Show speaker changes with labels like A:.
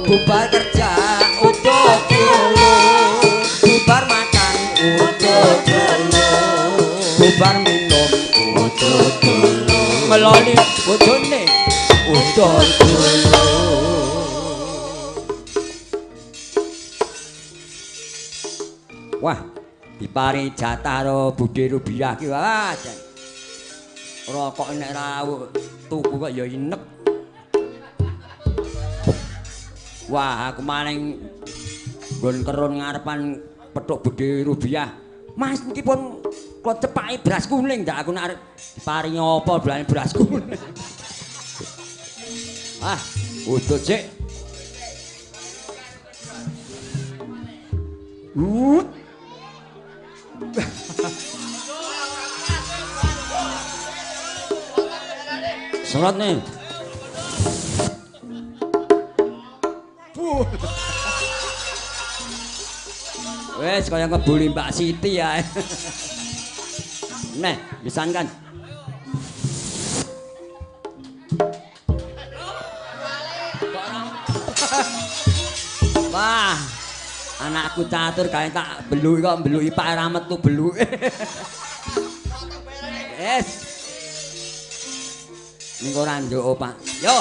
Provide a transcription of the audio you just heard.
A: bubar kerja utuh dulu, bubar makan utuh dulu, bubar minum utuh dulu, ngeloni bojone utuh dulu. Wah, diparingi jatah karo Budhe Rubiah ki wah. Rokok nek ra tuku kok ya inek. Wah, aku maning nggon kerun ngarepan pethuk Budhe Rubiah. Mas niki pun kok cepake beras kuning ndak aku nek arep diparingi apa belane beras kuning. Ah, udut sik. Salat nih. Wes kaya ngebuli Mbak Siti ya. Neh, pisan kan. Wah, anakku catur kae tak beluki kok beluki Pak Ramet tuh beluke. Yes. Ning ora njuk, Pak. Yo.